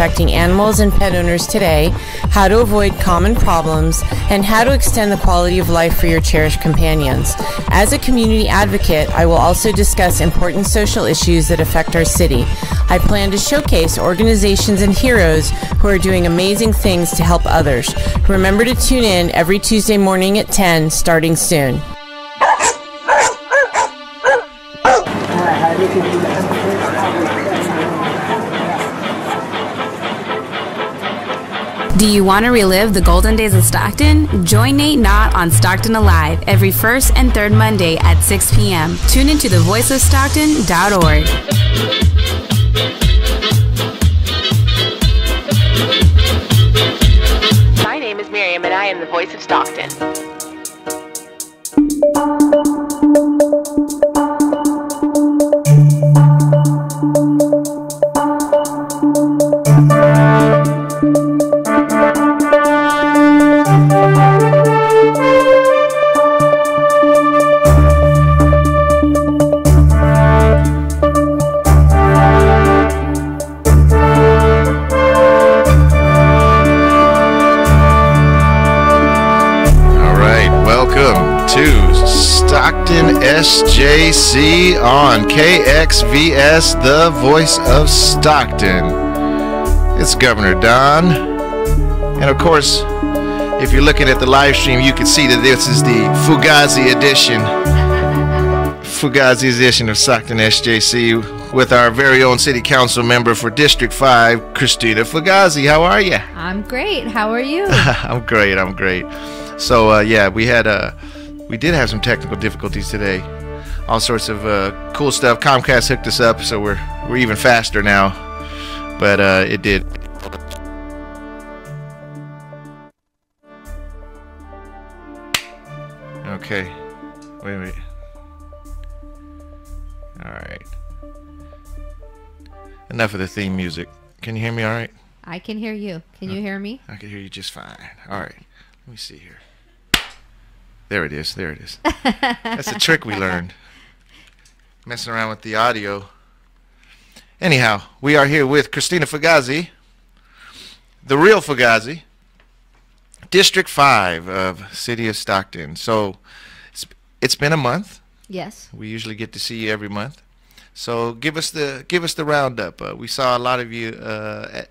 affecting animals and pet owners today, how to avoid common problems, and how to extend the quality of life for your cherished companions. As a community advocate, I will also discuss important social issues that affect our city. I plan to showcase organizations and heroes who are doing amazing things to help others. Remember to tune in every Tuesday morning at 10, starting soon. Do you want to relive the golden days of Stockton? Join Nate Knott on Stockton Alive every first and third Monday at 6 p.m. Tune into thevoiceofstockton.org. My name is Miriam and I am the voice of Stockton. Stockton SJC on KXVS, the voice of Stockton. It's Governor Don. And of course, if you're looking at the live stream, you can see that this is the Fugazi edition. Fugazi edition of Stockton SJC with our very own city council member for District 5, Christina Fugazi. How are you? I'm great. How are you? I'm great. So, yeah, we did have some technical difficulties today. All sorts of cool stuff. Comcast hooked us up, so we're even faster now. But it did. Okay. Wait. All right. Enough of the theme music. Can you hear me all right? I can hear you. Can you hear me? I can hear you just fine. All right. Let me see here. There it is. That's a trick we learned. Messing around with the audio. Anyhow, we are here with Christina Fugazi, the real Fugazi, District 5 of City of Stockton. So it's been a month. Yes. We usually get to see you every month. So give us the roundup. We saw a lot of you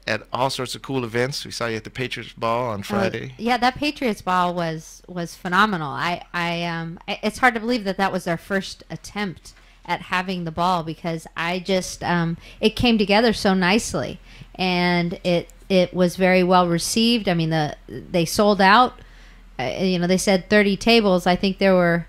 at all sorts of cool events. We saw you at the Patriots Ball on Friday. Yeah, that Patriots Ball was phenomenal. It's hard to believe that was our first attempt at having the ball, because I just it came together so nicely, and it was very well received. I mean, they sold out. They said 30 tables. I think there were.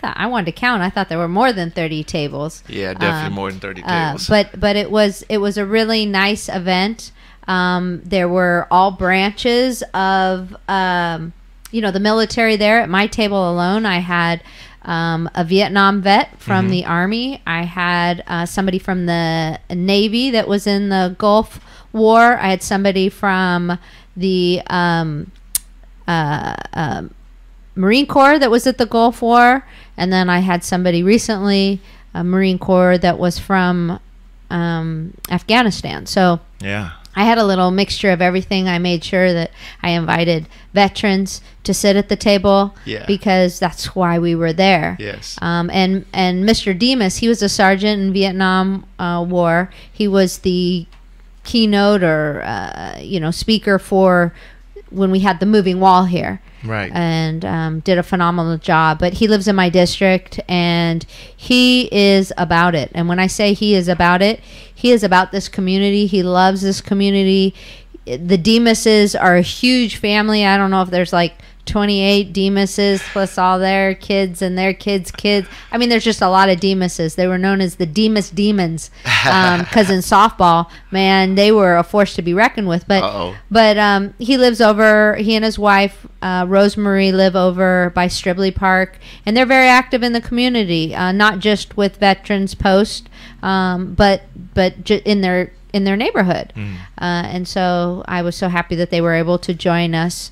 I wanted to count. I thought there were more than 30 tables. Yeah, definitely more than 30 tables. But it was a really nice event. There were all branches of the military there. At my table alone, I had a Vietnam vet from the Army. I had somebody from the Navy that was in the Gulf War. I had somebody from the Marine Corps that was at the Gulf War, and then I had somebody recently, a Marine Corps that was from Afghanistan. So yeah, I had a little mixture of everything. I made sure that I invited veterans to sit at the table, because that's why we were there. Yes. And Mr. Demas, he was a sergeant in Vietnam War. He was the keynote or speaker for when we had the moving wall here. Right. And did a phenomenal job. But he lives in my district, and he is about it. And when I say he is about it, he is about this community. He loves this community. The Demases are a huge family. I don't know if there's like 28 Demases plus all their kids and their kids' kids. I mean, there's just a lot of Demases. They were known as the Demas Demons because in softball, man, they were a force to be reckoned with. But he lives over, he and his wife, Rosemary, live over by Stribley Park, and they're very active in the community, not just with Veterans Post, but in their neighborhood. And so I was so happy that they were able to join us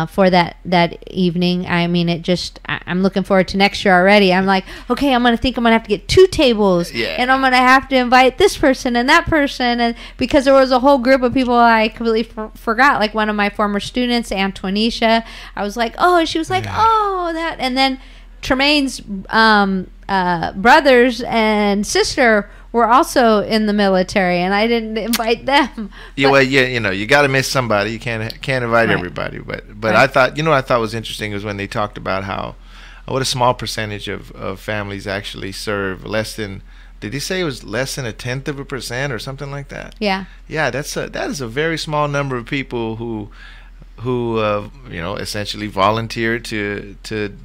for that evening. I mean, I'm looking forward to next year already. I'm like, okay, I'm gonna have to get 2 tables, and I'm gonna have to invite this person and that person, and because there was a whole group of people I completely forgot, like one of my former students, Antonisha. I was like, oh, and she was like, oh, that, and then Tremaine's brothers and sister were also in the military, and I didn't invite them. You got to miss somebody. You can't invite everybody. But I thought, what I thought was interesting was when they talked about how what a small percentage of families actually serve less than. Did he say it was less than 0.1% or something like that? Yeah. Yeah, that is a very small number of people who essentially volunteered to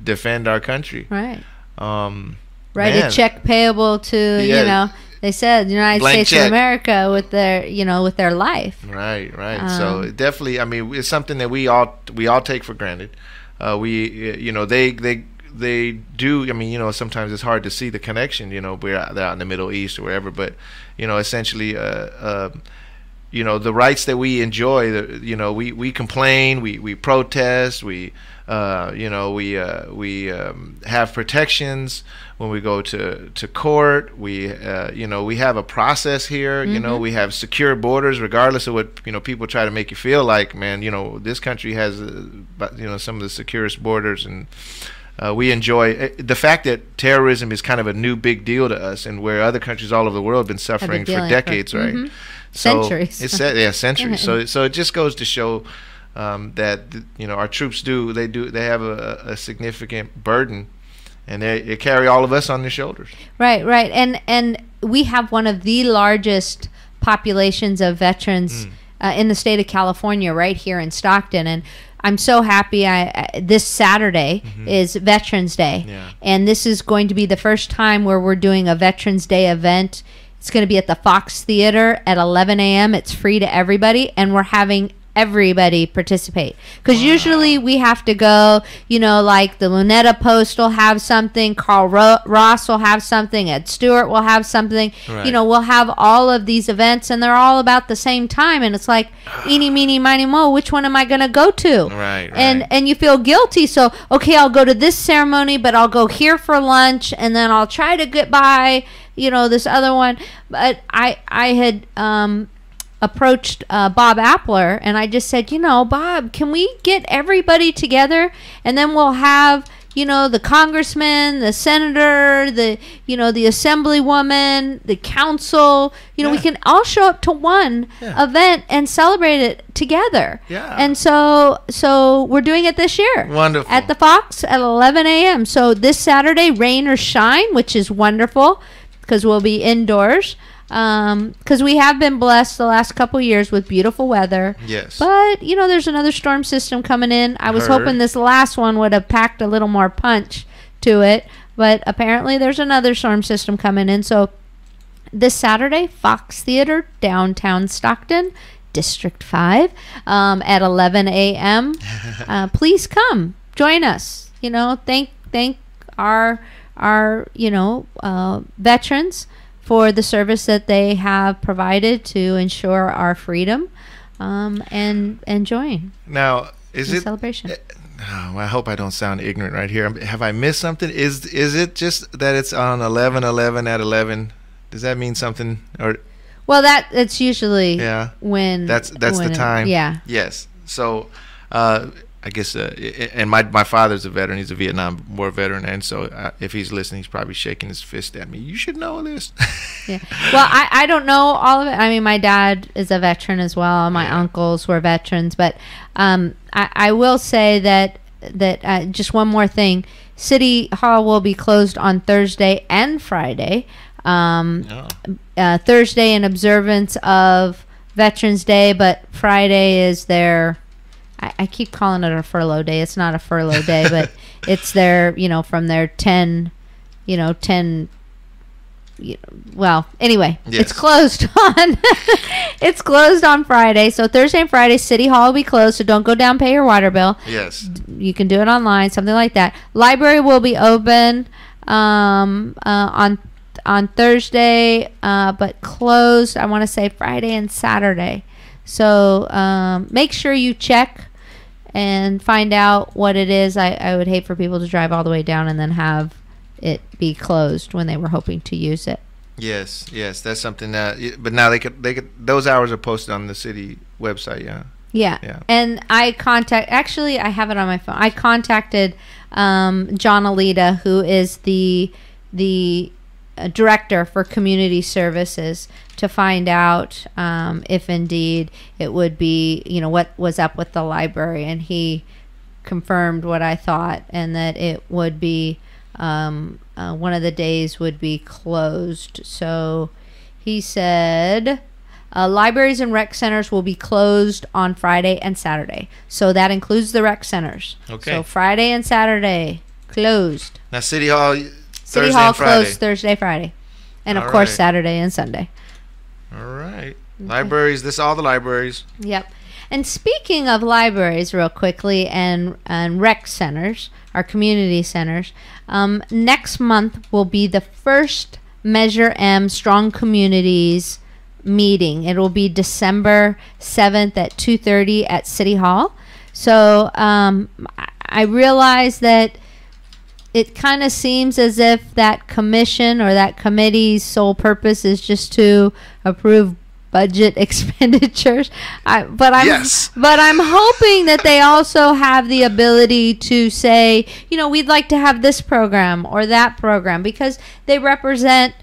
defend our country. Right. Write a check payable to they said the United States of America with their life. Right. So definitely, I mean, it's something that we all take for granted. They do. I mean, sometimes it's hard to see the connection. We're out in the Middle East or wherever, but essentially, the rights that we enjoy. We complain, we protest, we have protections when we go to court. We have a process here. We have secure borders, regardless of what people try to make you feel like. Man, this country has some of the securest borders, and we enjoy the fact that terrorism is kind of a new big deal to us, and where other countries all over the world have been suffering for decades, right? So centuries. Centuries. So it just goes to show that our troops they have a significant burden, and they carry all of us on their shoulders. Right. And we have one of the largest populations of veterans in the state of California, right here in Stockton, and I'm so happy. This Saturday is Veterans Day, and this is going to be the first time where we're doing a Veterans Day event. It's going to be at the Fox Theater at 11 a.m. It's free to everybody, and we're having everybody participate, because usually we have to go, like the Lunetta Post will have something, Carl Ross will have something, Ed Stewart will have something, we'll have all of these events, and they're all about the same time, and it's like eeny meeny miny mo, which one am I going to go to? And you feel guilty, so okay, I'll go to this ceremony, but I'll go here for lunch, and then I'll try to get by this other one. But I had approached Bob Appler, and I just said, Bob, can we get everybody together, and then we'll have the congressman, the senator, the assemblywoman, the council, we can all show up to one event and celebrate it together. And so we're doing it this year. Wonderful. At the Fox at 11 a.m. So this Saturday, rain or shine, which is wonderful, because we'll be indoors. Because we have been blessed the last couple years with beautiful weather. Yes. But, there's another storm system coming in. I was hoping this last one would have packed a little more punch to it. But apparently there's another storm system coming in. So this Saturday, Fox Theater, downtown Stockton, District 5, at 11 a.m. Please come. Join us. Thank our veterans for the service that they have provided to ensure our freedom, and join. Now, is it celebration? I hope I don't sound ignorant right here. Have I missed something? Is it just that it's on 11/11 at 11? Does that mean something? Or it's usually when that's the time. Yes. So. I guess, and my father's a veteran. He's a Vietnam War veteran, and so if he's listening, he's probably shaking his fist at me. You should know this. Well, I don't know all of it. I mean, my dad is a veteran as well. My uncles were veterans, but I will say that just one more thing: City Hall will be closed on Thursday and Friday. Thursday in observance of Veterans Day, but Friday is their. I keep calling it a furlough day. It's not a furlough day, but it's their, from their 10, well, anyway, it's closed on, it's closed on Friday. So Thursday and Friday, City Hall will be closed. So don't go down, pay your water bill. Yes. You can do it online, something like that. Library will be open, on on Thursday, but closed, I want to say Friday and Saturday. So make sure you check and find out what it is. I would hate for people to drive all the way down and then have it be closed when they were hoping to use it. Yes, that's something that. But now they could. Those hours are posted on the city website. Yeah. And I have it on my phone. I contacted John Alita, who is the director for community services, to find out if indeed it would be, what was up with the library, and he confirmed what I thought, and that it would be one of the days would be closed. So he said libraries and rec centers will be closed on Friday and Saturday. So that includes the rec centers. Okay. So Friday and Saturday closed. Now City Hall City Hall closed Thursday, Friday, and of course Saturday and Sunday. All right. Okay. Libraries. All the libraries. Yep. And speaking of libraries, real quickly, and rec centers, our community centers, next month will be the first Measure M Strong Communities meeting. It will be December 7th at 2:30 at City Hall. So I realize that it kind of seems as if that commission or that committee's sole purpose is just to approve budget expenditures. But I'm hoping that they also have the ability to say, we'd like to have this program or that program, because they represent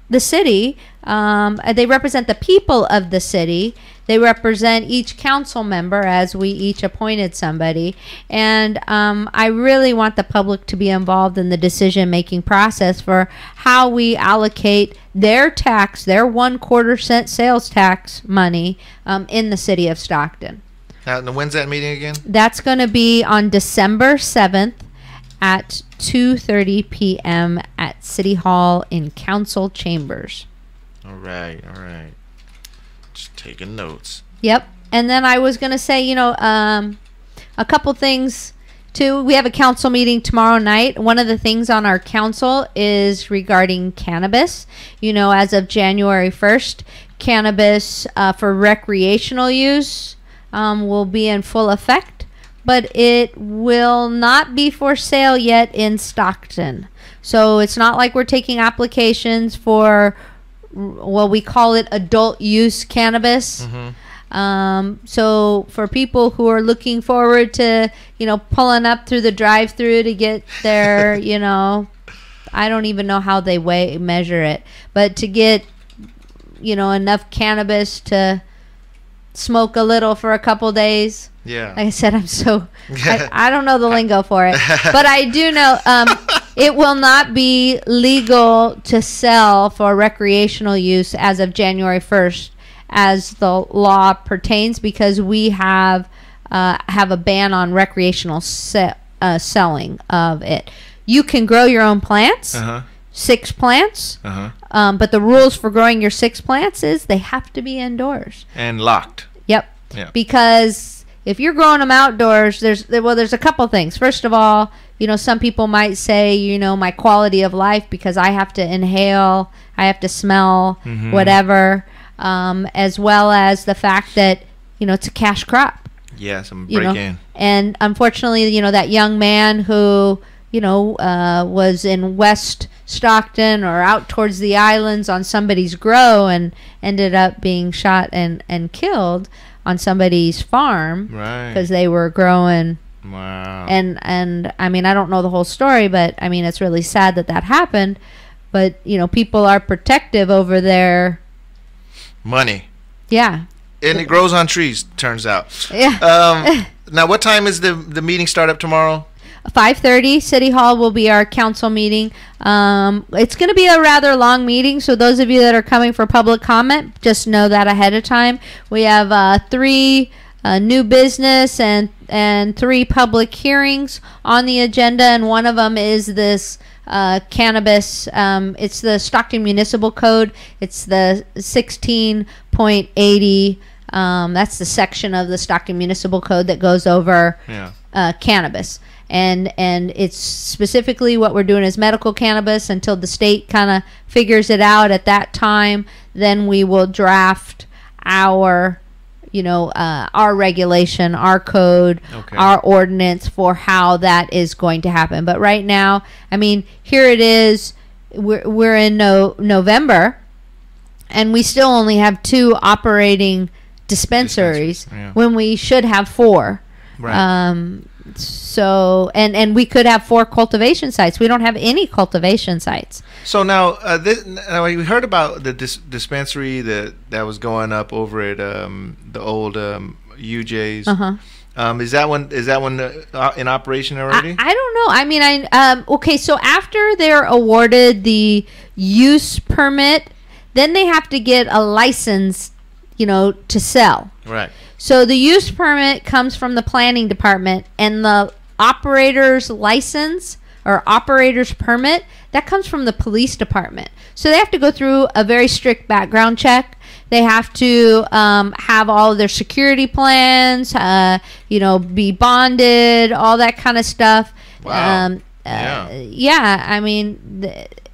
the city. They represent the people of the city. They represent each council member, as we each appointed somebody. And I really want the public to be involved in the decision-making process for how we allocate their tax, their 1/4 cent sales tax money in the city of Stockton. Now, when's that meeting again? That's going to be on December 7th at 2:30 p.m. at City Hall in Council Chambers. All right. Just taking notes. Yep. And then I was going to say, a couple things too. We have a council meeting tomorrow night. One of the things on our council is regarding cannabis. As of January 1st, cannabis for recreational use will be in full effect, but it will not be for sale yet in Stockton. So it's not like we're taking applications for, we call it adult use cannabis. So for people who are looking forward to, pulling up through the drive-through to get their, I don't even know how they measure it, but to get, enough cannabis to smoke a little for a couple days. Yeah. Like I said, I don't know the lingo for it, but I do know it will not be legal to sell for recreational use as of January 1st, as the law pertains, because we have a ban on recreational selling of it. You can grow your own plants, 6 plants, but the rules for growing your 6 plants is they have to be indoors and locked. Yep. Yeah. Because if you're growing them outdoors, there's a couple things. First of all, some people might say, my quality of life, because I have to inhale, I have to smell, whatever, as well as the fact that, it's a cash crop. Yeah, some break-in. And unfortunately, that young man who, was in West Stockton or out towards the islands on somebody's grow and ended up being shot and killed on somebody's farm, right? Because they were growing. Wow. And I mean, I don't know the whole story, but I mean, it's really sad that happened. But people are protective over their money. Yeah. And it grows on trees, turns out. Yeah. Now, what time is the meeting start up tomorrow? 5:30. City Hall will be our council meeting. It's going to be a rather long meeting, so those of you that are coming for public comment, just know that ahead of time. We have 3 new business and 3 public hearings on the agenda, and one of them is this cannabis. It's the Stockton Municipal Code. It's the 16.80. That's the section of the Stockton Municipal Code that goes over cannabis. And it's specifically what we're doing is medical cannabis until the state kind of figures it out. At that time, then we will draft our our regulation, our code, our ordinance for how that is going to happen. But right now, I mean, here it is. We're in November, and we still only have 2 operating dispensaries when we should have 4. Right. So and we could have 4 cultivation sites. We don't have any cultivation sites. So now, now we heard about the dispensary that was going up over at the old UJ's. Is that one in operation already? I don't know. I mean, okay. So after they're awarded the use permit, then they have to get a license, to sell. Right. So the use permit comes from the planning department, and the operator's license or operator's permit, that comes from the police department. So they have to go through a very strict background check. They have to have all of their security plans, be bonded, all that kind of stuff. Wow. Yeah, I mean,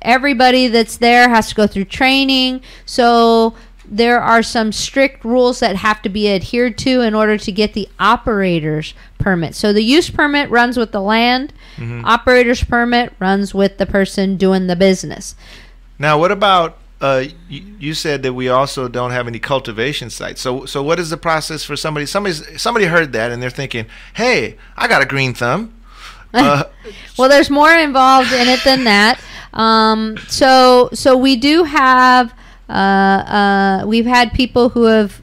everybody that's there has to go through training. So there are some strict rules that have to be adhered to in order to get the operator's permit. So the use permit runs with the land. Operator's permit runs with the person doing the business. Now, what about, you said that we also don't have any cultivation sites. So what is the process for somebody heard that and they're thinking, hey, I got a green thumb. Well, there's more involved in it than that. So we do have, we've had people who have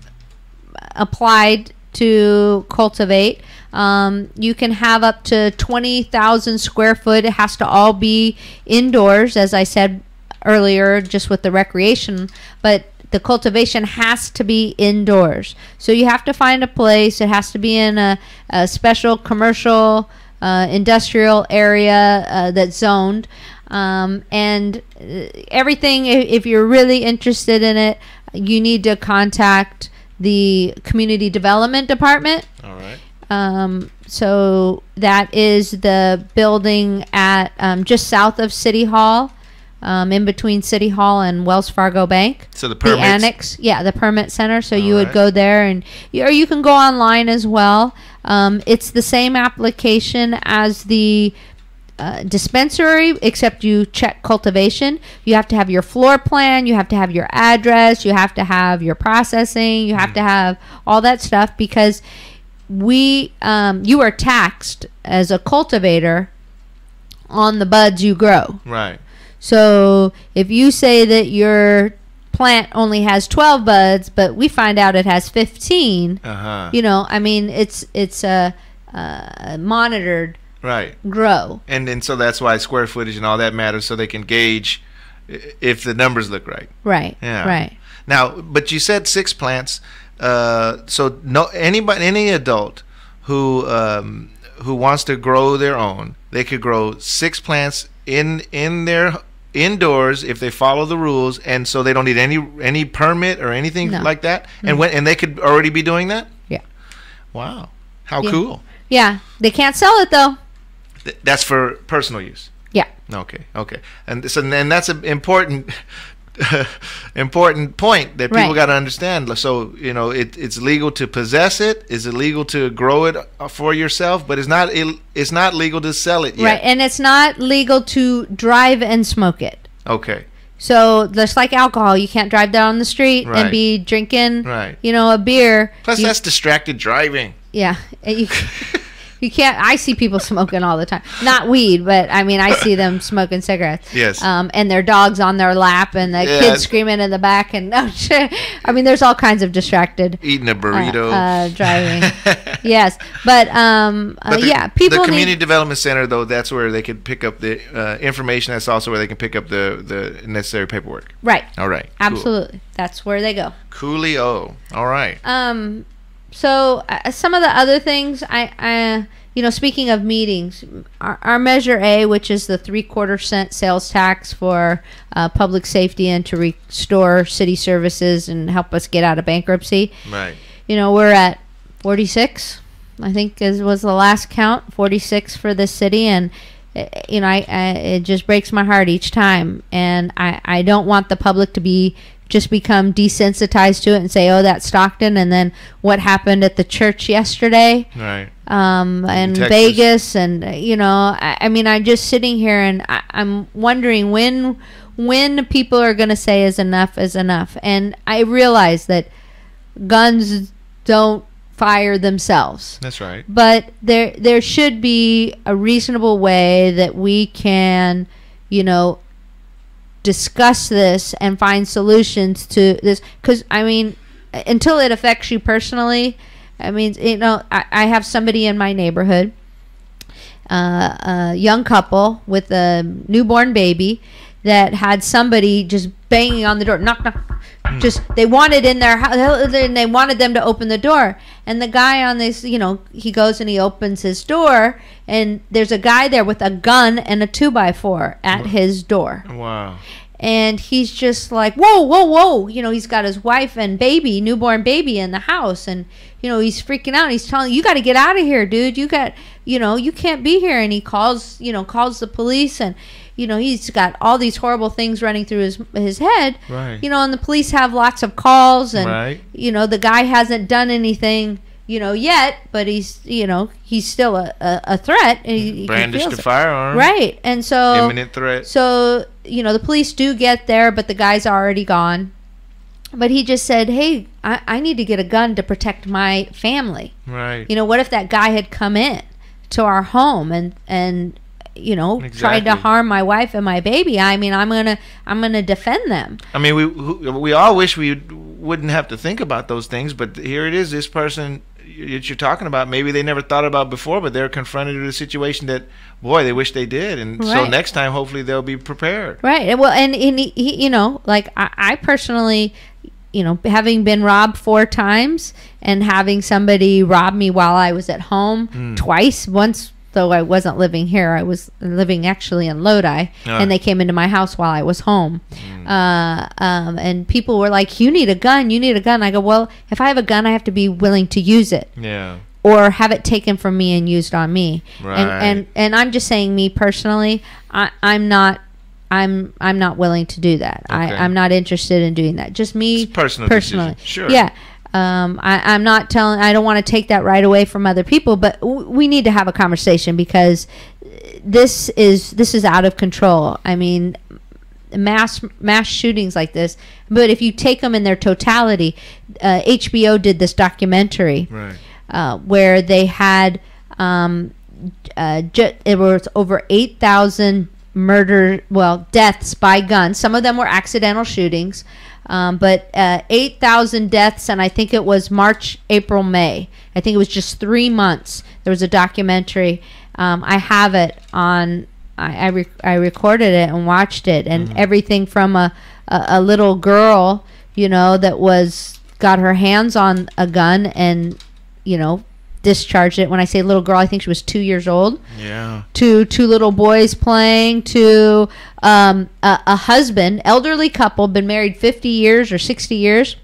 applied to cultivate. You can have up to 20,000 square foot. It has to all be indoors, as I said earlier, just with the recreation, but the cultivation has to be indoors. So you have to find a place. It has to be in a special commercial industrial area that's zoned. And everything, if you're really interested in it, you need to contact the community development department. All right. So that is the building at just south of City Hall, in between City Hall and Wells Fargo Bank. So the permits? The annex, the permit center. So you All would go there, or you can go online as well. It's the same application as the dispensary, except you check cultivation. You have to have your floor plan, you have to have your address, you have to have your processing, you have to have all that stuff, because you are taxed as a cultivator on the buds you grow. Right. So if you say that your plant only has 12 buds, but we find out it has 15, I mean, it's a monitored grow. And so that's why square footage and all that matters, so they can gauge if the numbers look right. Right. Yeah. Right. Now, but you said 6 plants. So any adult who wants to grow their own, they could grow 6 plants in their indoors if they follow the rules, and so they don't need any permit or anything like that. And they could already be doing that. Yeah. Wow. How cool. Yeah. They can't sell it though. That's for personal use. Yeah. Okay. And so that's an important point that people got to understand. So it's legal to possess it. Is it legal to grow it for yourself? But it's not legal to sell it yet. Right, and it's not legal to drive and smoke it. Okay. So just like alcohol, you can't drive down the street and be drinking, a beer. Plus, that's distracted driving. Yeah. You can't. I see people smoking all the time. Not weed, but I mean, I see them smoking cigarettes. Yes. And their dog's on their lap, and the kids screaming in the back, and I mean, there's all kinds of distracted. Eating a burrito. Driving. Yes, but people. The community development center, though, that's where they could pick up the information. That's also where they can pick up the necessary paperwork. Right. All right. Absolutely. Cool. That's where they go. Coolio. All right. So some of the other things, speaking of meetings, our Measure A, which is the 3/4 cent sales tax for public safety and to restore city services and help us get out of bankruptcy. Right. We're at 46. I think was the last count, 46 for the city, and it just breaks my heart each time. And I don't want the public to become desensitized to it and say, oh, that's Stockton, and then what happened at the church yesterday, right? And Vegas, and I'm just sitting here and I'm wondering when people are going to say is enough. And I realize that guns don't fire themselves. That's right. But there should be a reasonable way that we can, discuss this and find solutions to this. Because, until it affects you personally, I have somebody in my neighborhood, a young couple with a newborn baby, that had somebody just banging on the door, knock, knock. Just they wanted in their house, and they wanted them to open the door. And the guy on this, he goes and he opens his door, and there's a guy there with a gun and a 2x4 at his door. Wow. And he's just like, whoa, whoa, whoa. He's got his wife and newborn baby in the house. And, he's freaking out. He's telling, you got to get out of here, dude. You can't be here. And he calls the police, and, he's got all these horrible things running through his head. Right. And the police have lots of calls, and, right. The guy hasn't done anything, yet, but he's still a threat. He brandished a firearm. Right. And so imminent threat. So, the police do get there, but the guy's already gone. But he just said, hey, I need to get a gun to protect my family. Right. What if that guy had come in to our home and exactly. tried to harm my wife and my baby? I'm gonna defend them. We all wish we wouldn't have to think about those things, but here it is. This person that you're talking about, maybe they never thought about before, but they're confronted with a situation that, boy, they wish they did, and right. So next time, hopefully, they'll be prepared. Right. Well, and he I personally, having been robbed 4 times and having somebody rob me while I was at home twice, once. Though I wasn't living here, I was living actually in Lodi, and they came into my house while I was home. And people were like, you need a gun. I go, well, if I have a gun, I have to be willing to use it. Yeah. Or have it taken from me and used on me. Right. And I'm just saying, me personally, I'm not willing to do that. Okay. I'm not interested in doing that. Just me it's personally. Decision. Sure. Yeah. I'm not telling. I don't want to take that right away from other people, but we need to have a conversation, because this is out of control. Mass shootings like this. But if you take them in their totality, HBO did this documentary, right. Where they had it was over 8,000 deaths by gun. Some of them were accidental shootings. But 8,000 deaths, and I think it was March, April, May. I think it was just 3 months. There was a documentary. I have it on. I recorded it and watched it, and everything from a little girl, that got her hands on a gun and, discharged it. When I say little girl, I think she was 2 years old. Yeah. To 2 little boys playing, to a husband, elderly couple, been married 50 years or 60 years.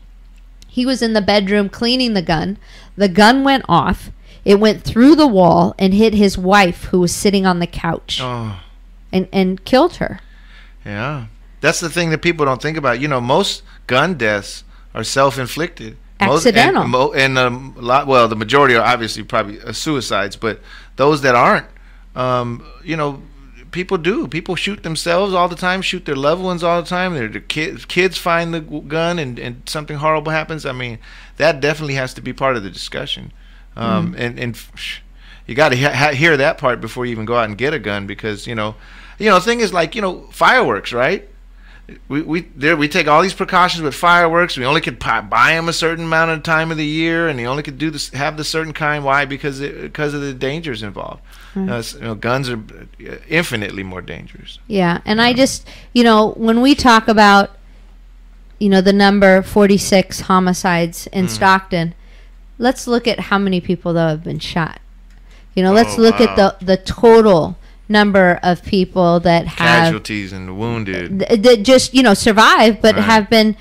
He was in the bedroom cleaning the gun. The gun went off. It went through the wall and hit his wife, who was sitting on the couch, and killed her. Yeah. That's the thing that people don't think about. Most gun deaths are self-inflicted. Accidental. The majority are obviously probably suicides, but those that aren't, people do. People shoot themselves all the time, shoot their loved ones all the time. Their kids find the gun and something horrible happens. That definitely has to be part of the discussion. And you got to hear that part before you even go out and get a gun, because, the thing is, like, fireworks, right? We take all these precautions with fireworks. We only could buy them a certain amount of time of the year, and you only could have the certain kind. Why? Because of the dangers involved. Guns are infinitely more dangerous. Yeah, and I just, when we talk about, the number 46 homicides in Stockton, let's look at how many people, though, have been shot. Let's look at the total number of people that have casualties and wounded that just survived, but have been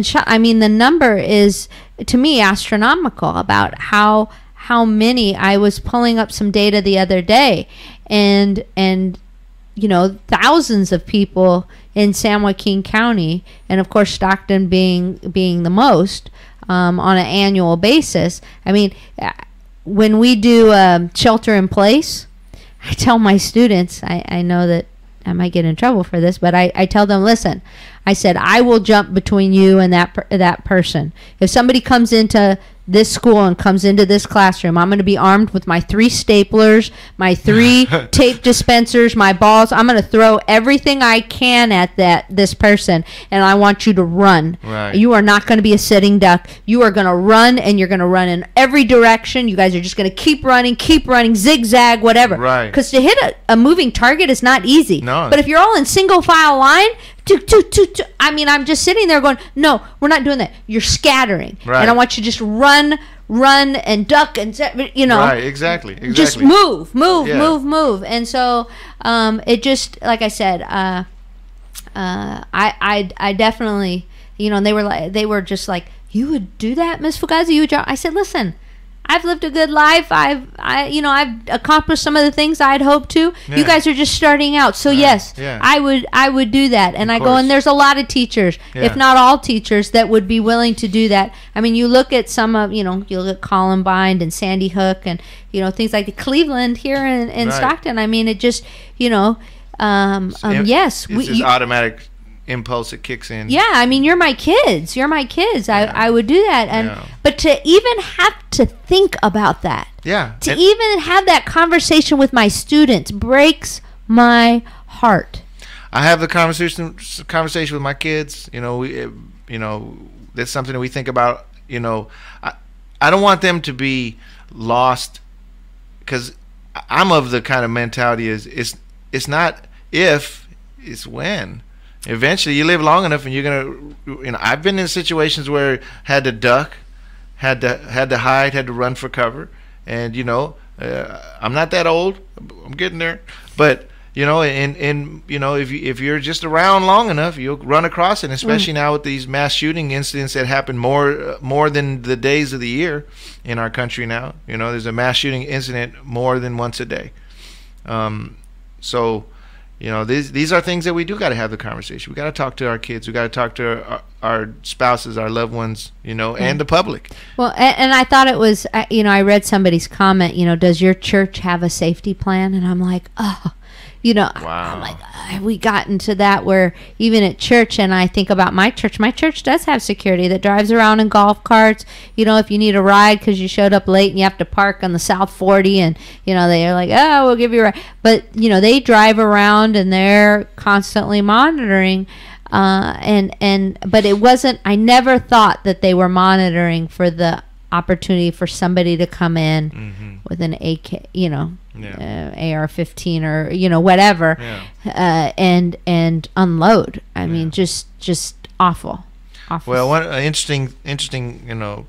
shot. The number is, to me, astronomical about how how many. I was pulling up some data the other day, and you know, thousands of people in San Joaquin County, and of course Stockton being the most, on an annual basis. I mean, when we do shelter in place, I tell my students, I know that I might get in trouble for this, but I tell them, listen, I said, I will jump between you and that person. If somebody comes into this school and comes into this classroom, I'm going to be armed with my 3 staplers, my 3 tape dispensers, my balls. I'm going to throw everything I can at this person, and I want you to run. Right. You are not going to be a sitting duck. You are going to run, and you're going to run in every direction. You guys are just going to keep running, zigzag, whatever. Right. Because to hit a moving target is not easy. No. But if you're all in single file line, I mean, I'm just sitting there going, no, we're not doing that. You're scattering. Right. And I want you to just run and duck and, you know. Right, exactly. Just move. Yeah. And so it just, like I said, I definitely, you know, and they were just like, you would do that, Miss Fugazi? You would? I said, listen, I've lived a good life. I've accomplished some of the things I'd hoped to. Yeah. You guys are just starting out. So yes, yeah. I would do that. And I go, and there's a lot of teachers, Yeah. if not all teachers, that would be willing to do that. I mean, you look at some of, you know, you look at Columbine and Sandy Hook and, you know, things like the Cleveland here in Right. Stockton. I mean, it just, you know, yes. It's this automatic impulse that kicks in. Yeah, I mean, you're my kids. I would do that. And Yeah. but to even have to think about that, Yeah. to even have that conversation with my students breaks my heart. I have the conversation with my kids. You know, that's something that we think about. You know, I don't want them to be lost, because I'm of the kind of mentality it's not if, it's when. Eventually, you live long enough, and you're gonna. You know, I've been in situations where had to duck, had to hide, had to run for cover, and you know, I'm not that old. I'm getting there, but you know, and you know, if you're just around long enough, you'll run across it. And especially now with these mass shooting incidents that happen more than the days of the year in our country now. You know, there's a mass shooting incident more than once a day. So. You know, these are things that we do got to have the conversation. We got to talk to our kids. We got to talk to our spouses, our loved ones, you know, and the public. Well, and I thought it was, you know, I read somebody's comment, you know, does your church have a safety plan? And I'm like, oh, you know, wow. I'm like, we got into that where even at church, and I think about my church does have security that drives around in golf carts. You know, if you need a ride because you showed up late and you have to park on the South 40, and, you know, they're like, oh, we'll give you a ride. But, you know, they drive around and they're constantly monitoring. But it wasn't, I never thought that they were monitoring for the opportunity for somebody to come in with an AK, you know, AR-15 or, you know, whatever, and unload. I mean, just awful. Well, one interesting, you know,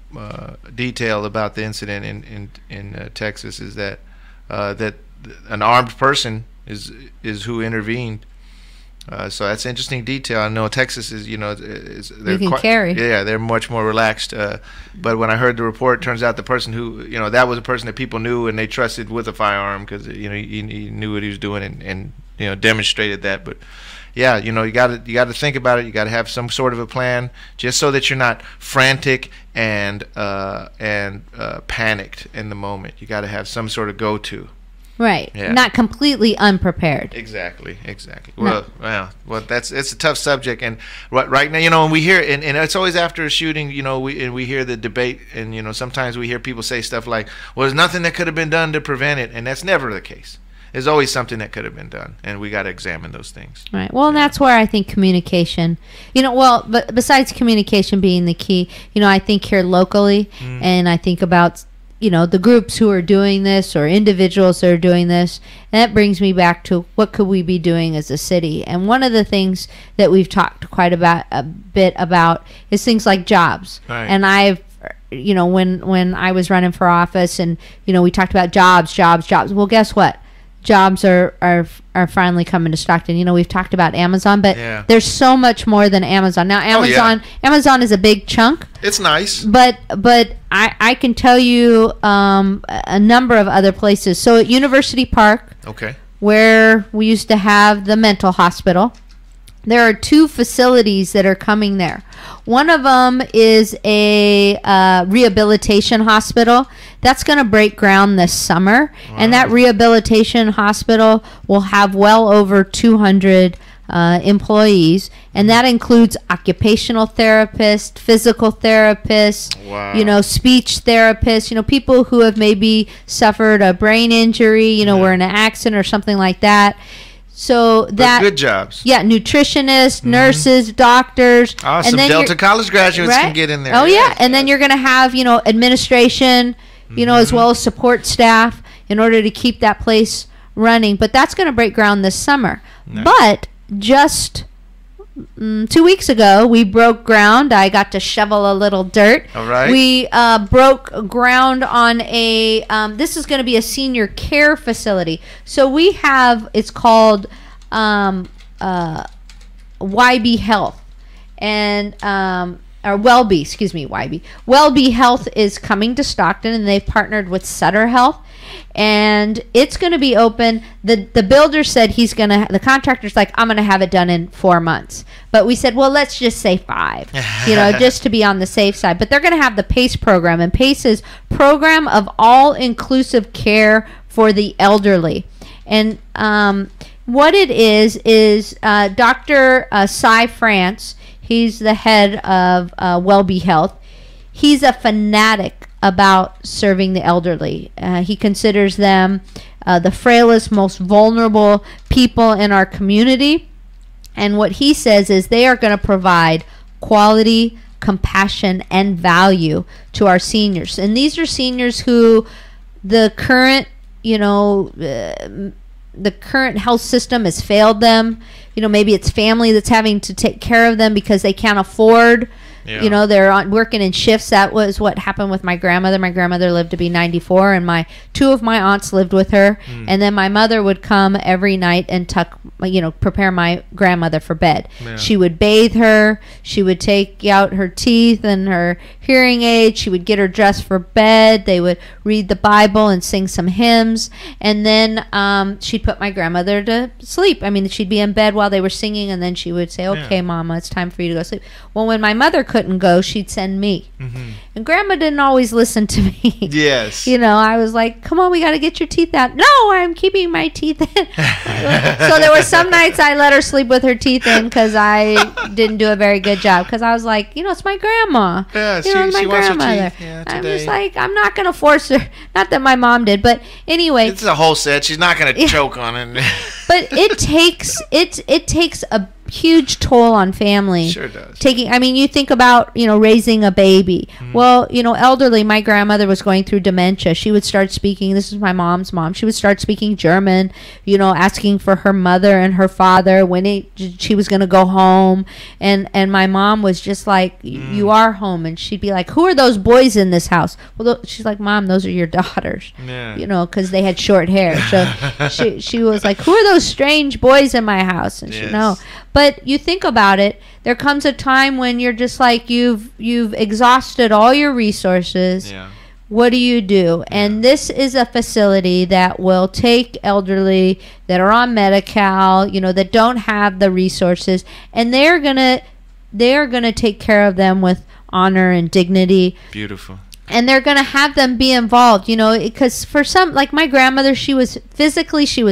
detail about the incident in Texas is that that an armed person is who intervened. So that's an interesting detail. I know Texas is, you know, they're carry. Yeah, they're much more relaxed. But when I heard the report, it turns out the person who, you know, that was a person that people knew and they trusted with a firearm because, you know, he knew what he was doing and you know, demonstrated that. But yeah, you know, you got to think about it. You got to have some sort of a plan, just so that you're not frantic and panicked in the moment. You got to have some sort of go-to. Right. Yeah. Not completely unprepared. Exactly. Well, it's a tough subject, and right now, you know, when we hear, and it's always after a shooting, you know, we hear the debate, and you know, sometimes we hear people say stuff like, "Well, there's nothing that could have been done to prevent it," and that's never the case. There's always something that could have been done, and we got to examine those things. Right. Well, and that's where I think communication, you know, well, but besides communication being the key, you know, I think here locally, and I think about, you know, the groups who are doing this or individuals that are doing this. And that brings me back to what could we be doing as a city. And one of the things that we've talked a bit about is things like jobs. Right. And I've, you know, when I was running for office and, you know, we talked about jobs. Well, guess what? jobs are finally coming to Stockton. You know, we've talked about Amazon, but there's so much more than Amazon. Now, Amazon is a big chunk. It's nice. But I can tell you a number of other places. So at University Park, where we used to have the mental hospital, there are 2 facilities that are coming there. One of them is a rehabilitation hospital. That's going to break ground this summer. Wow. And that rehabilitation hospital will have well over 200 employees. And that includes occupational therapists, physical therapists, you know, speech therapists, you know, people who have maybe suffered a brain injury, you know, were in an accident or something like that. So that good jobs. Yeah, nutritionists, nurses, doctors. Awesome. And then Delta College graduates can get in there. Oh yeah, and then you're going to have, you know, administration, you know, as well as support staff in order to keep that place running. But that's going to break ground this summer. Nice. But just 2 weeks ago, we broke ground. I got to shovel a little dirt. All right. We broke ground on a, this is going to be a senior care facility. So we have, it's called YB Health. And, or Welby, excuse me, YB. Welby Health is coming to Stockton, and they've partnered with Sutter Health. And it's going to be open. The builder said the contractor's like, I'm going to have it done in 4 months. But we said, well, let's just say 5, you know, just to be on the safe side. But they're going to have the PACE program. And PACE is Program of All-Inclusive Care for the Elderly. And what it is Dr. Cy France, he's the head of Welby Health. He's a fanatic about serving the elderly. He considers them the frailest, most vulnerable people in our community. And what he says is they are going to provide quality, compassion, and value to our seniors. And these are seniors who the current, you know, the current health system has failed them. You know, maybe it's family that's having to take care of them because they can't afford. You know, they're working in shifts. That was what happened with my grandmother. My grandmother lived to be 94, and 2 of my aunts lived with her. And then my mother would come every night and prepare my grandmother for bed. She would bathe her. She would take out her teeth and her hearing aid. She would get her dressed for bed. They would read the Bible and sing some hymns. And then she'd put my grandmother to sleep. I mean, she'd be in bed while they were singing, and then she would say, okay, Mama, it's time for you to go sleep. Well, when my mother couldn't go, she'd send me. And Grandma didn't always listen to me. Yes. You know, I was like, come on, we got to get your teeth out. No, I'm keeping my teeth in. So there were some nights I let her sleep with her teeth in because I didn't do a very good job, because I was like, you know, it's my grandma. Yeah, you know, my grandmother. I'm just like, I'm not going to force her. Not that my mom did, but anyway. It's a whole set. She's not going to choke on it. But it takes a huge toll on family. Sure does. I mean, you think about, you know, raising a baby. Well, you know, elderly, my grandmother was going through dementia. She would start speaking, this is my mom's mom, she would start speaking German, you know, asking for her mother and her father when she was going to go home. And my mom was just like, you are home. And she'd be like, who are those boys in this house? Well, she's like, Mom, those are your daughters. You know, because they had short hair. So she was like, who are those strange boys in my house? And she, no. But you think about it, there comes a time when you're just like, you've exhausted all your resources. What do you do? And this is a facility that will take elderly that are on Medi-Cal, you know, that don't have the resources, and they're gonna take care of them with honor and dignity. Beautiful. And they're going to have them be involved, you know, because for some, like my grandmother, she was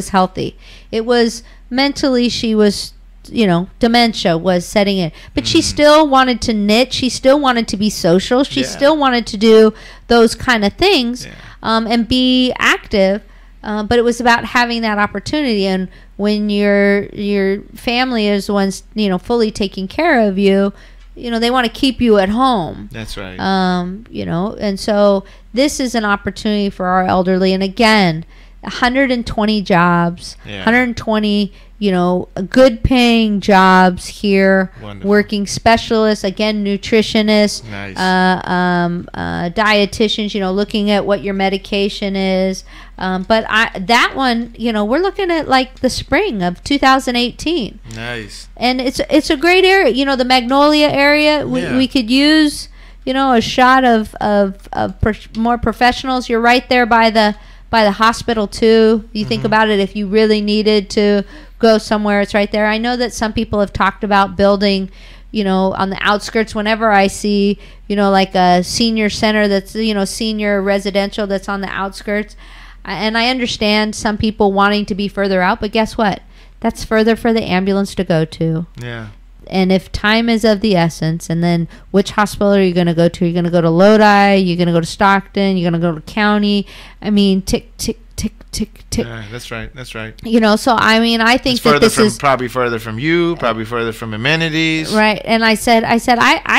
healthy. It was mentally, she was, you know, dementia was setting in. But she still wanted to knit. She still wanted to be social. She still wanted to do those kind of things and be active. But it was about having that opportunity. And when your family is the ones, you know, fully taking care of you, you know, they want to keep you at home. That's right. You know, and so this is an opportunity for our elderly. And again, 120 jobs, Yeah. 120, good paying jobs here. Wonderful. Working specialists, again, nutritionists, Nice. Dietitians, looking at what your medication is. But that one, we're looking at like the spring of 2018. Nice. And it's a great area. The Magnolia area, we could use, a shot of more professionals. You're right there by the hospital too. You think about it, if you really needed to go somewhere, it's right there. I know that some people have talked about building, on the outskirts. Whenever I see, like a senior center that's, senior residential that's on the outskirts. And I understand some people wanting to be further out, but guess what? That's further for the ambulance to go to. Yeah. And if time is of the essence, and then which hospital are you going to go to? You're going to go to Lodi, you're going to go to Stockton, you're going to go to County. I mean, tick, tick, tick, tick, tick. Yeah, that's right. So I mean, I think it's that this is probably further from you, probably further from amenities. Right. And I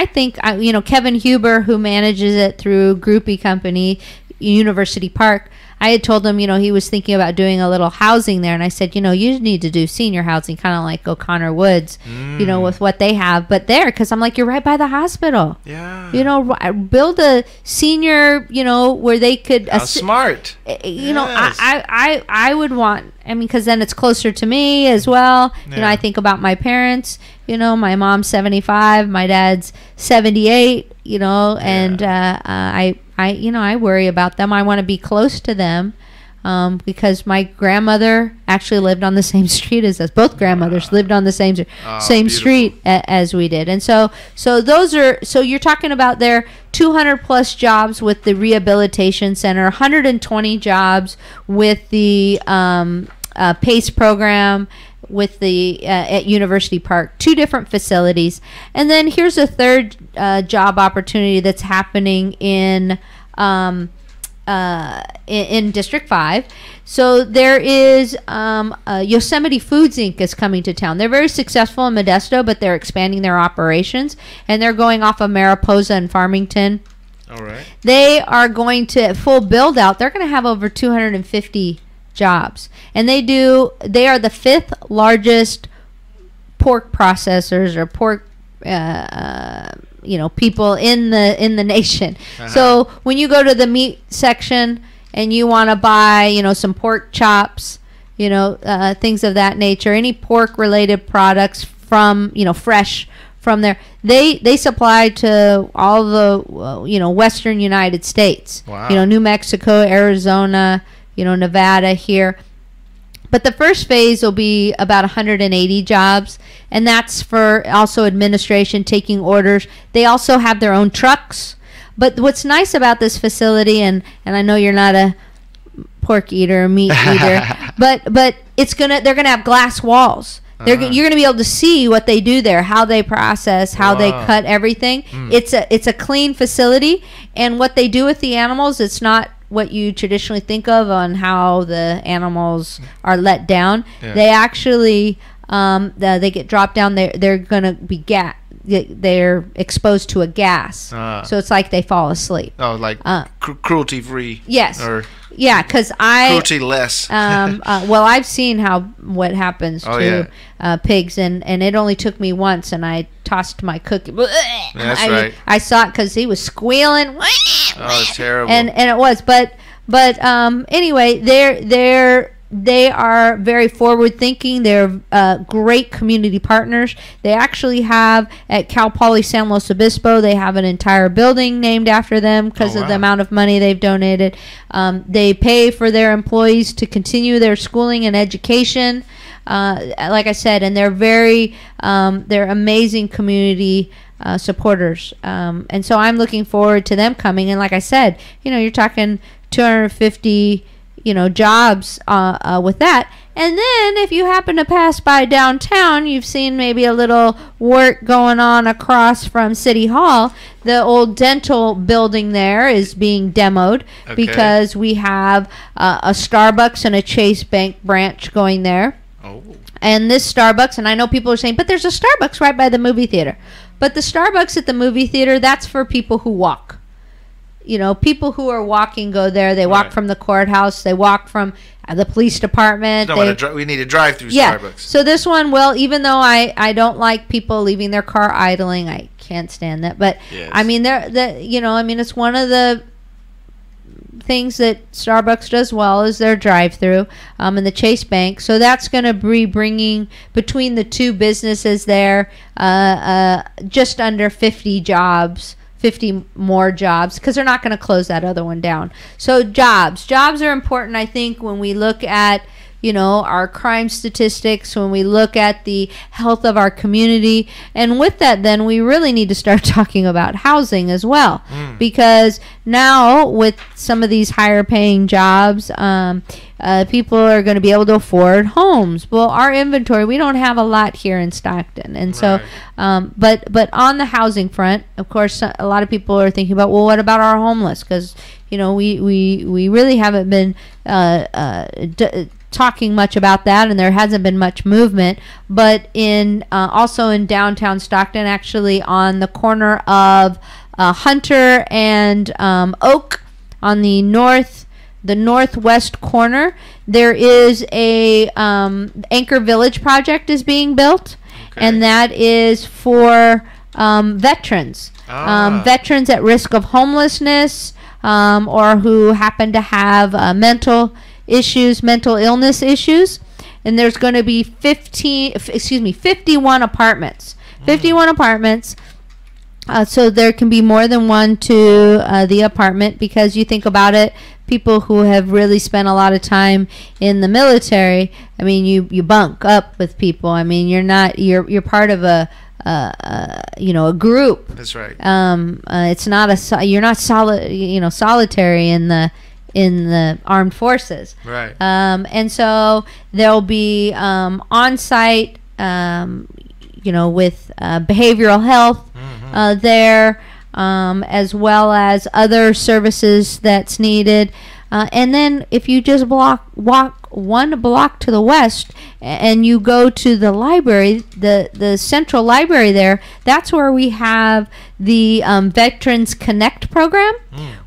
think, Kevin Huber, who manages it through Groupie Company, University Park, I had told him, he was thinking about doing a little housing there. And I said, you need to do senior housing, kind of like O'Connor Woods, with what they have. But there, because I'm like, you're right by the hospital. Yeah. Build a senior, where they could. Smart. Yes. I would want, because then it's closer to me as well. Yeah. I think about my parents, my mom's 75, my dad's 78, and I worry about them. I want to be close to them because my grandmother actually lived on the same street as us. Both grandmothers lived on the same street as we did. And so you're talking about their 200 plus jobs with the rehabilitation center, 120 jobs with the PACE program, with the at University Park, 2 different facilities. And then here's a third job opportunity that's happening in District 5. So there is Yosemite Foods Inc. is coming to town. They're very successful in Modesto, but they're expanding their operations, and they're going off of Mariposa and Farmington. All right. They are going to full build out. They're going to have over 250 jobs, and they are the 5th largest pork processors or pork people in the nation. So when you go to the meat section and you want to buy some pork chops, things of that nature, any pork related products from fresh from there, they supply to all the western United States. Wow. New Mexico, Arizona, Nevada here. But the first phase will be about 180 jobs, and that's for also administration, taking orders. They also have their own trucks. But what's nice about this facility, and I know you're not a pork eater or meat eater, but they're gonna have glass walls. You're gonna be able to see what they do there, how they process, how they cut everything. It's a clean facility, and what they do with the animals, it's not what you traditionally think of on how the animals are let down. Yeah. They actually they get dropped down. They're gonna be they're exposed to a gas, so it's like they fall asleep. Oh, like cruelty free. Yes. Or because cruelty less. Well, I've seen what happens to pigs, and it only took me once, and I tossed my cookie. That's right. I saw it because he was squealing. Oh, it's terrible. And it was, but anyway, they are very forward thinking. They're great community partners. They actually have at Cal Poly San Luis Obispo, they have an entire building named after them because of the amount of money they've donated. They pay for their employees to continue their schooling and education. Like I said, and they're amazing community supporters. And so I'm looking forward to them coming. And like I said, you're talking 250 jobs with that. And then if you happen to pass by downtown, you've seen maybe a little work going on across from City Hall. The old dental building there is being demoed because we have a Starbucks and a Chase Bank branch going there. Oh. And this Starbucks, and I know people are saying, but there's a Starbucks right by the movie theater. But the Starbucks at the movie theater, that's for people who walk. people who are walking go there. They walk from the courthouse. They walk from the police department. We need a drive-through yeah. Starbucks. So this one, well, even though I don't like people leaving their car idling, I can't stand that. But yes. I mean, it's one of the things that Starbucks does well is their drive-through in the Chase Bank. So that's going to be bringing between the two businesses there just under 50 more jobs, because they're not going to close that other one down. So jobs are important, I think, when we look at our crime statistics, when we look at the health of our community. And with that, then we really need to start talking about housing as well, because now with some of these higher paying jobs, people are going to be able to afford homes. Well, our inventory, we don't have a lot here in Stockton. And so, but on the housing front, of course, a lot of people are thinking about, well, what about our homeless? Because, we really haven't been talking much about that, and there hasn't been much movement. But also in downtown Stockton, actually on the corner of Hunter and Oak, on the northwest corner, there is a Anchor Village project is being built, and that is for veterans, veterans at risk of homelessness, or who happen to have mental illness issues. And there's going to be 51 apartments. 51 apartments. So there can be more than one to the apartment, because you think about it, people who have really spent a lot of time in the military, I mean, you bunk up with people. I mean, you're part of a group. That's right. It's not you're not solitary in the armed forces. Right. And so there'll be on-site, with behavioral health there, as well as other services that's needed. And then if you just walk 1 block to the west and you go to the library, the central library there, that's where we have the Veterans Connect program,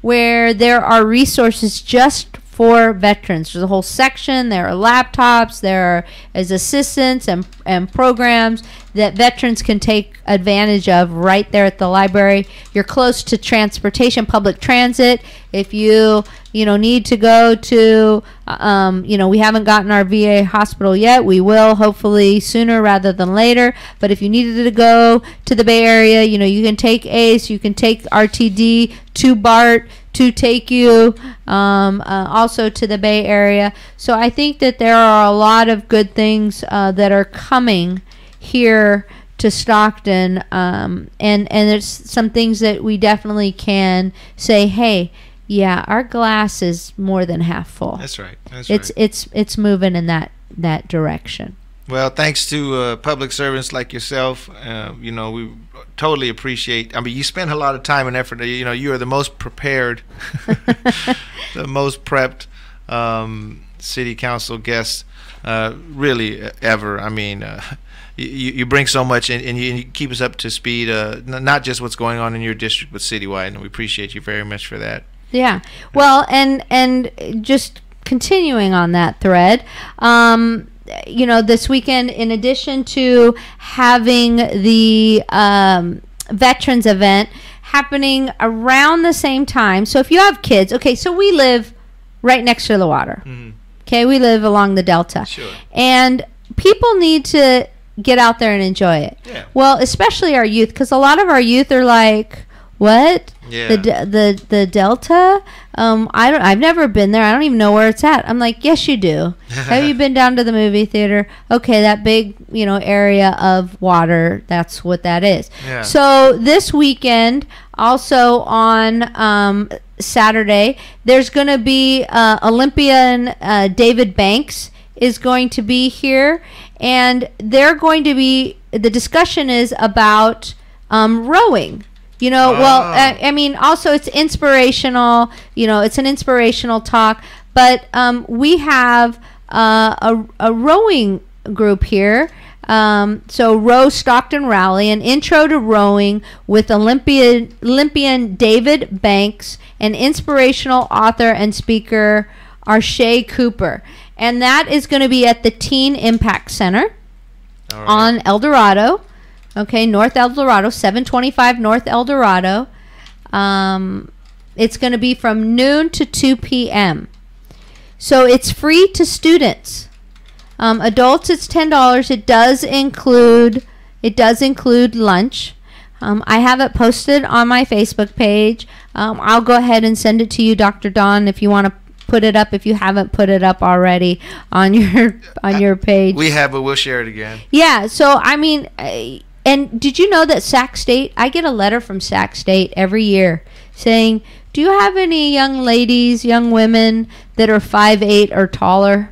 where there are resources just for veterans. There's a whole section. There are laptops. There is assistance and programs that veterans can take advantage of right there at the library. You're close to transportation, public transit. If you need to go to, we haven't gotten our VA hospital yet. We will hopefully sooner rather than later. But if you needed to go to the Bay Area, you can take ACE, you can take RTD to BART to take you also to the Bay Area. So I think that there are a lot of good things that are coming here to Stockton, and there's some things that we definitely can say, hey, yeah, our glass is more than half full. That's right. It's moving in that direction. Well, thanks to public servants like yourself, we totally appreciate. I mean, you spend a lot of time and effort. You are the most prepared, the most prepped city council guest, really ever. I mean, you bring so much, and you keep us up to speed. Not just what's going on in your district, but citywide, and we appreciate you very much for that. Yeah. Well, and just continuing on that thread. This weekend, in addition to having the veterans event happening around the same time. So if you have kids, so we live right next to the water. Okay, we live along the Delta. Sure. And people need to get out there and enjoy it. Yeah. Well, especially our youth, because a lot of our youth are like, what? Yeah. The Delta? I've never been there. I don't even know where it's at. I'm like, yes, you do. Have you been down to the movie theater? Okay, that big, area of water. That's what that is. Yeah. So this weekend, also on Saturday, there's going to be Olympian David Banks is going to be here, and they're going to be. The discussion is about rowing. Well, I mean, also it's inspirational. It's an inspirational talk. But we have a rowing group here. So Row Stockton Rally, an intro to rowing with Olympian David Banks and inspirational author and speaker Arshay Cooper. And that is going to be at the Teen Impact Center on El Dorado. Okay, North El Dorado, 725 North El Dorado. It's going to be from noon to 2 p.m. So it's free to students. Adults, it's $10. It does include lunch. I have it posted on my Facebook page. I'll go ahead and send it to you, Dr. Dawn, if you want to put it up, if you haven't put it up already on your page. We have, but we'll share it again. Yeah, so I mean, and did you know that Sac State, I get a letter from Sac State every year saying, do you have any young ladies, young women that are 5'8" or taller?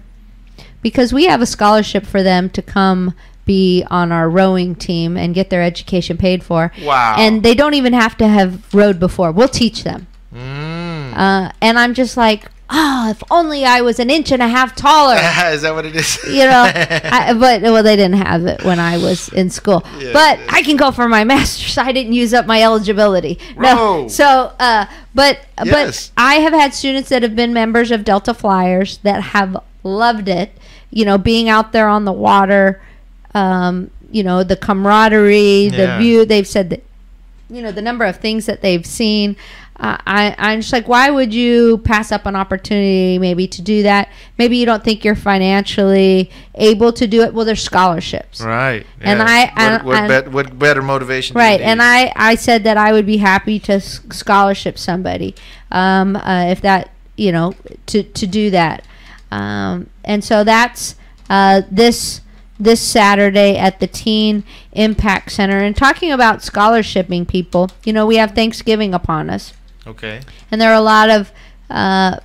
Because we have a scholarship for them to come be on our rowing team and get their education paid for. Wow. And they don't even have to have rowed before. We'll teach them. And I'm just like, oh, if only I was 1.5 inches taller. Is that what it is? You know, well, they didn't have it when I was in school. Yeah, but I can go for my master's. I didn't use up my eligibility. No. So, but I have had students that have been members of Delta Flyers that have loved it. You know, being out there on the water, you know, the camaraderie, the view. They've said that, you know, the number of things that they've seen. I'm just like, why would you pass up an opportunity maybe to do that? Maybe you don't think you're financially able to do it. Well, there's scholarships. Right. Yeah. And what better motivation? Right. And I said that I would be happy to scholarship somebody if that, you know, to do that. And so that's this Saturday at the Teen Impact Center. And talking about scholarshiping people, you know, we have Thanksgiving upon us. Okay. And there are a lot of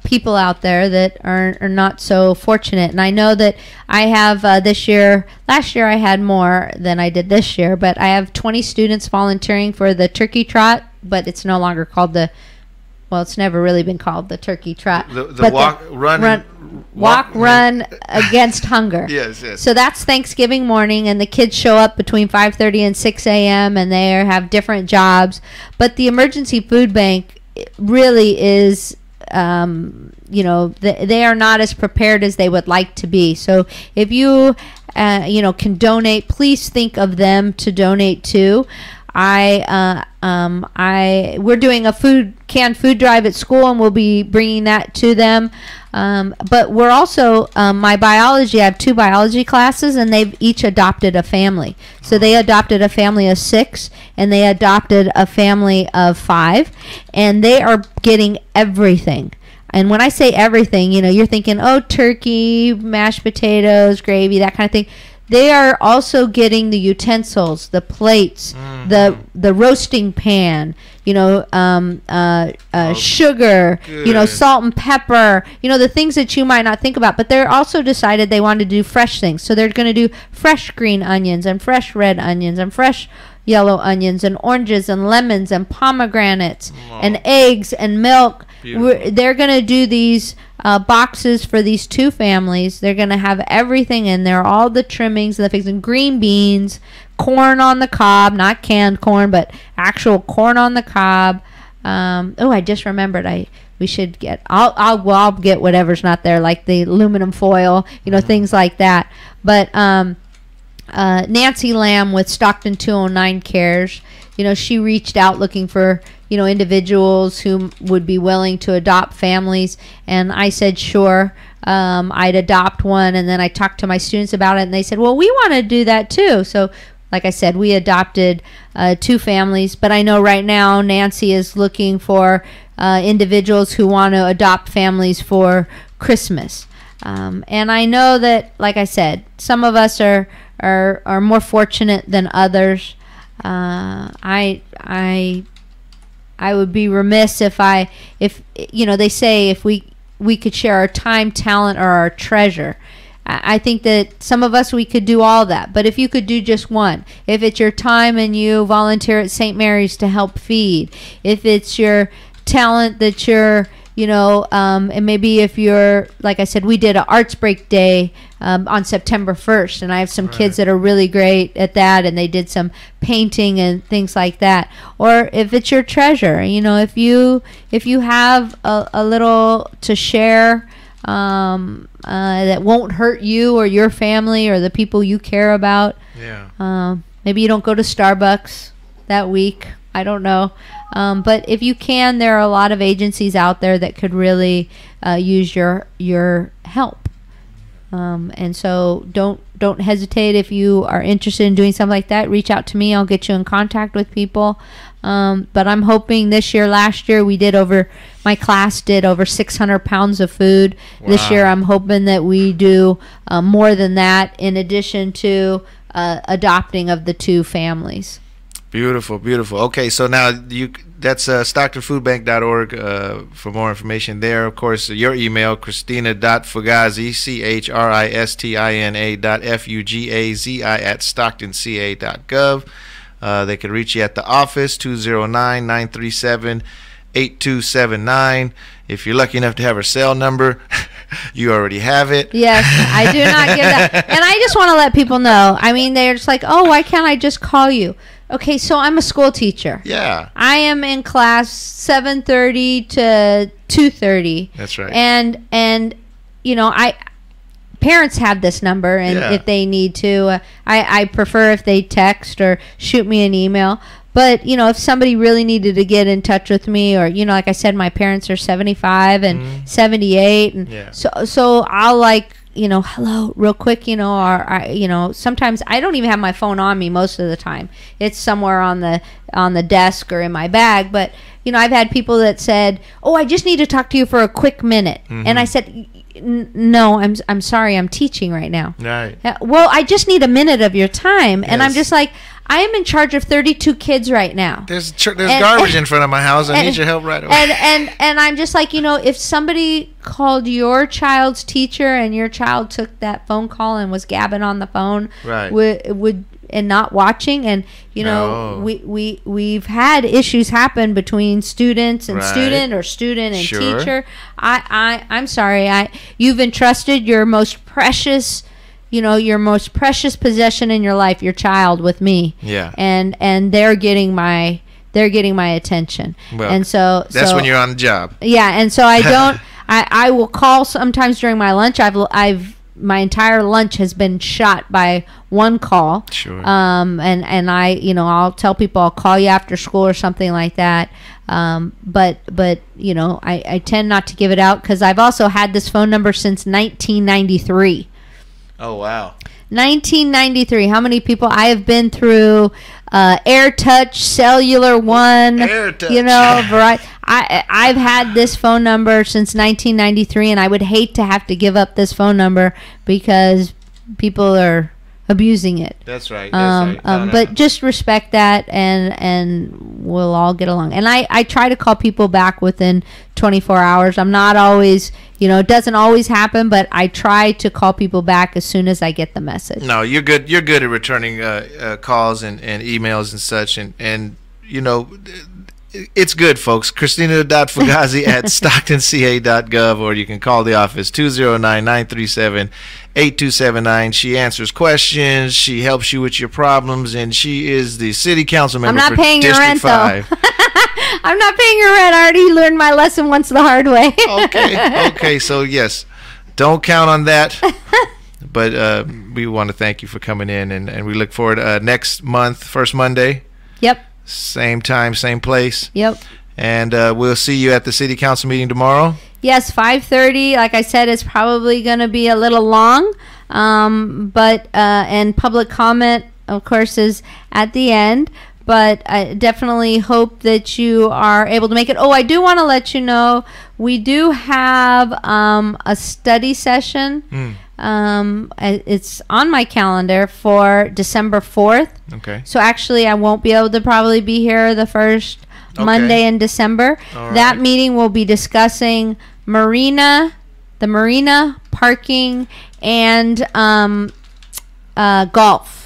people out there that are not so fortunate. And I know that I have last year I had more than I did this year, but I have 20 students volunteering for the Turkey Trot, but it's no longer called it's never really been called the Turkey Trot. The run against hunger. Yes. So that's Thanksgiving morning, and the kids show up between 5:30 and 6 a.m. and they have different jobs. But the emergency food bank really is, you know, they are not as prepared as they would like to be. So if you, you know, can donate, please think of them to donate to. We're doing a canned food drive at school, and we'll be bringing that to them. But we're also, I have 2 biology classes, and they've each adopted a family. So they adopted a family of 6, and they adopted a family of 5, and they are getting everything. And when I say everything, you know, you're thinking, oh, turkey, mashed potatoes, gravy, that kind of thing. They are also getting the utensils, the plates, the roasting pan, you know, sugar, you know, salt and pepper, you know, the things that you might not think about. But they're also decided they want to do fresh things. So they're going to do fresh green onions and fresh red onions and fresh yellow onions and oranges and lemons and pomegranates and eggs and milk. They're going to do these boxes for these 2 families. They're going to have everything in there, all the trimmings and the things, and green beans, corn on the cob, not canned corn, but actual corn on the cob. I just remembered we should get. I'll get whatever's not there, like the aluminum foil, you know, things like that. But Nancy Lamb with Stockton 209 Cares, you know, she reached out looking for, you know, individuals who would be willing to adopt families, and I said sure, I'd adopt one. And then I talked to my students about it, and they said, well, we want to do that too. So like I said, we adopted 2 families, but I know right now Nancy is looking for individuals who want to adopt families for Christmas. And I know that, like I said, some of us are more fortunate than others. I would be remiss if you know, they say if we could share our time, talent, or our treasure. I think that some of us, we could do all that. But if you could do just one, if it's your time and you volunteer at St. Mary's to help feed, if it's your talent that you're and maybe if you're, like I said, we did an arts break day on September 1st, and I have some kids that are really great at that, and they did some painting and things like that. Or if it's your treasure, if you have a little to share that won't hurt you or your family or the people you care about. Maybe you don't go to Starbucks that week. I don't know. But if you can, there are a lot of agencies out there that could really use your help. And so don't hesitate if you are interested in doing something like that. Reach out to me. I'll get you in contact with people. But I'm hoping last year my class did over 600 pounds of food. Wow. This year I'm hoping that we do more than that, in addition to adopting of the 2 families. Beautiful, beautiful. Okay, so now that's StocktonFoodBank.org for more information there. Of course, your email, Christina.Fugazi, CHRISTINA.FUGAZI@StocktonCA.gov. They can reach you at the office, 209-937-8279. If you're lucky enough to have her cell number, you already have it. Yes, I do not give that. And I just want to let people know. I mean, they're just like, oh, why can't I just call you? Okay, so I'm a school teacher. Yeah. I am in class 7:30 to 2:30. That's right. And parents have this number, and if they need to, I prefer if they text or shoot me an email. But, if somebody really needed to get in touch with me, or, like I said, my parents are 75 and 78. And so I'll hello, real quick, or, sometimes I don't even have my phone on me most of the time. It's somewhere on the desk or in my bag. But, I've had people that said, oh, I just need to talk to you for a quick minute. And I said, no, I'm sorry, I'm teaching right now. Right. Well, I just need a minute of your time. Yes. And I'm just like, I am in charge of 32 kids right now. There's garbage in front of my house. I need your help right away. And I'm just like, if somebody called your child's teacher and your child took that phone call and was gabbing on the phone, right, would and not watching, and we've had issues happen between students and student or student and teacher. I'm sorry. You've entrusted your most precious possession in your life, your child, with me. Yeah. And they're getting my attention. Well, and so that's when you're on the job. Yeah. And so I don't, I will call sometimes during my lunch. My entire lunch has been shot by one call. Sure. And I'll tell people I'll call you after school or something like that. But I tend not to give it out, because I've also had this phone number since 1993. Oh, wow. 1993. How many people? I have been through AirTouch, Cellular One. AirTouch. I've had this phone number since 1993, and I would hate to have to give up this phone number because people are abusing it. That's right. But just respect that, and we'll all get along. And I try to call people back within 24 hours. I'm not always, it doesn't always happen, but I try to call people back as soon as I get the message. No, you're good. You're good at returning calls and emails and such, and it's good, folks. Christina.Fugazi at StocktonCA.gov, or you can call the office, 209-937-8279. She answers questions. She helps you with your problems, and she is the city council member. I'm not paying your rent, 5. though. I'm not paying your rent. I already learned my lesson once the hard way. Okay. So, yes, don't count on that. But we want to thank you for coming in, and we look forward next month, first Monday. Yep. Same time, same place. Yep. And we'll see you at the city council meeting tomorrow. Yes, 5:30. Like I said, it's probably going to be a little long. But public comment, of course, is at the end. But I definitely hope that you are able to make it. Oh, I do want to let you know, we do have a study session. It's on my calendar for December 4th. Okay. So actually, I won't be able to probably be here the first Monday in December. All that right. meeting will be discussing the Marina, parking, and golf.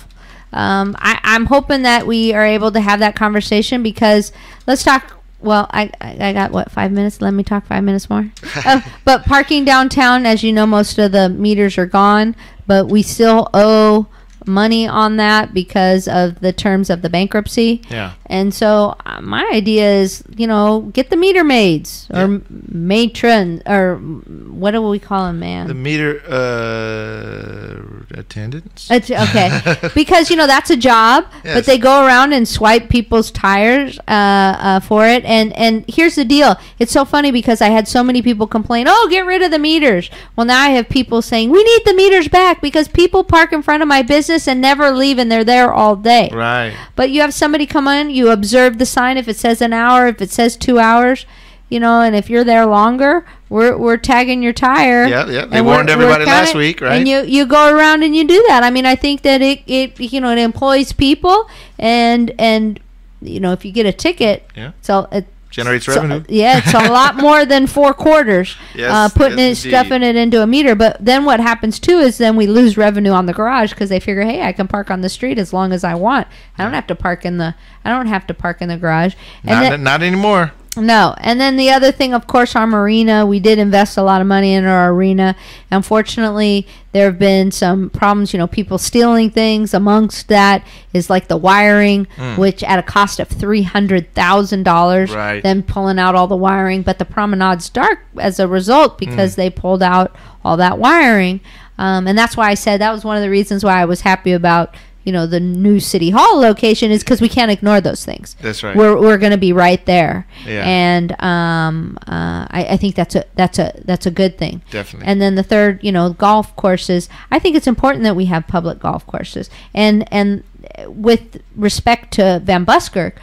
I'm hoping that we are able to have that conversation, because let's talk Well, I got, what, 5 minutes? Let me talk 5 minutes more. But parking downtown, as you know, most of the meters are gone, but we still owe money on that because of the terms of the bankruptcy. Yeah. And so my idea is, get the meter maids or matron, or what do we call them, man? The meter attendants. Okay. Because, that's a job, Yes. but they go around and swipe people's tires for it. And here's the deal. It's so funny because I had so many people complain, oh, get rid of the meters. Well, now I have people saying, we need the meters back because people park in front of my business and never leave, and they're there all day. Right. But you have somebody come in, you observe the sign. If it says an hour, if it says 2 hours, and if you're there longer, we're tagging your tire. Yeah. They warned everybody last week, right? And you go around and you do that. I mean, I think that it employs people, and if you get a ticket, so it generates revenue. It's a lot more than 4 quarters. Yes, Stuffing it into a meter. But then what happens too is then we lose revenue on the garage because they figure, hey, I can park on the street as long as I want. I don't have to park in the garage. And not anymore. No. And then the other thing, of course, our marina, we did invest a lot of money in our arena. Unfortunately, there have been some problems, people stealing things. Amongst that is like the wiring, which at a cost of $300,000, right. Them pulling out all the wiring. But the promenade's dark as a result because they pulled out all that wiring. And that's why I said that was one of the reasons why I was happy about the new City Hall location, is because we can't ignore those things. That's right. We're going to be right there. Yeah. And I think that's a good thing. Definitely. And then the third, golf courses. I think it's important that we have public golf courses. And with respect to Van Buskirk,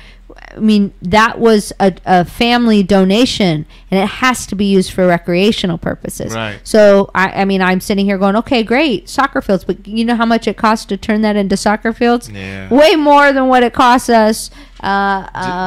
I mean, that was a family donation, and it has to be used for recreational purposes. Right. So, I mean, I'm sitting here going, okay, great, soccer fields, but you know how much it costs to turn that into soccer fields? Yeah. Way more than what it costs us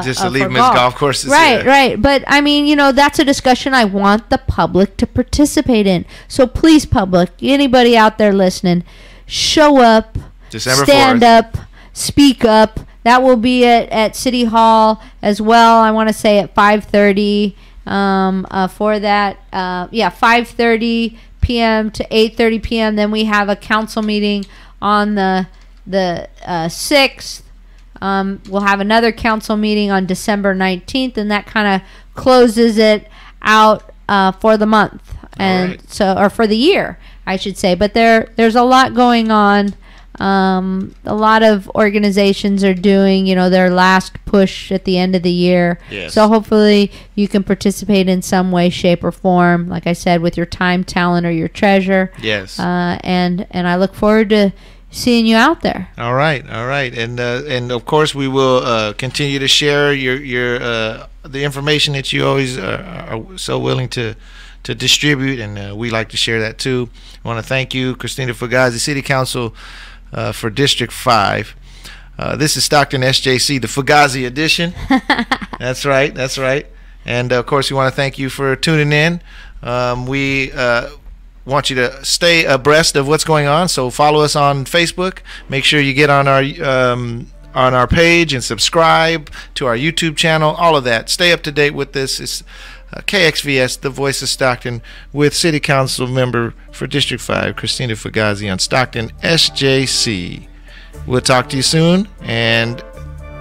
just to leave them golf. as golf courses. Right, right. But, I mean, that's a discussion I want the public to participate in. So, please, public, anybody out there listening, show up, December stand 4th. up, speak up. That will be at City Hall as well. I want to say at 5:30 for that. 5:30 p.m. to 8:30 p.m. Then we have a council meeting on the 6th. We'll have another council meeting on December 19th, and that kind of closes it out for the month, and or for the year, I should say. But there's a lot going on. A lot of organizations are doing, their last push at the end of the year. Yes. So hopefully you can participate in some way, shape, or form, like I said, with your time, talent, or your treasure. Yes. And I look forward to seeing you out there. All right. And of course we will continue to share your the information that you always are so willing to distribute, and we like to share that too. I want to thank you, Christina Fugazi, City Council for District 5. This is Stockton SJC, the Fugazi edition. That's right. And of course, we want to thank you for tuning in. We want you to stay abreast of what's going on, so follow us on Facebook. Make sure you get on our page and subscribe to our YouTube channel. All of that. Stay up to date with this. It's KXVS, the voice of Stockton, with City Council member for District 5, Christina Fugazi, on Stockton SJC. We'll talk to you soon, and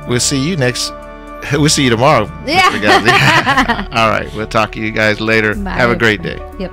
we'll see you tomorrow. Yeah. All right. We'll talk to you guys later. Bye. Have a great day. Yep.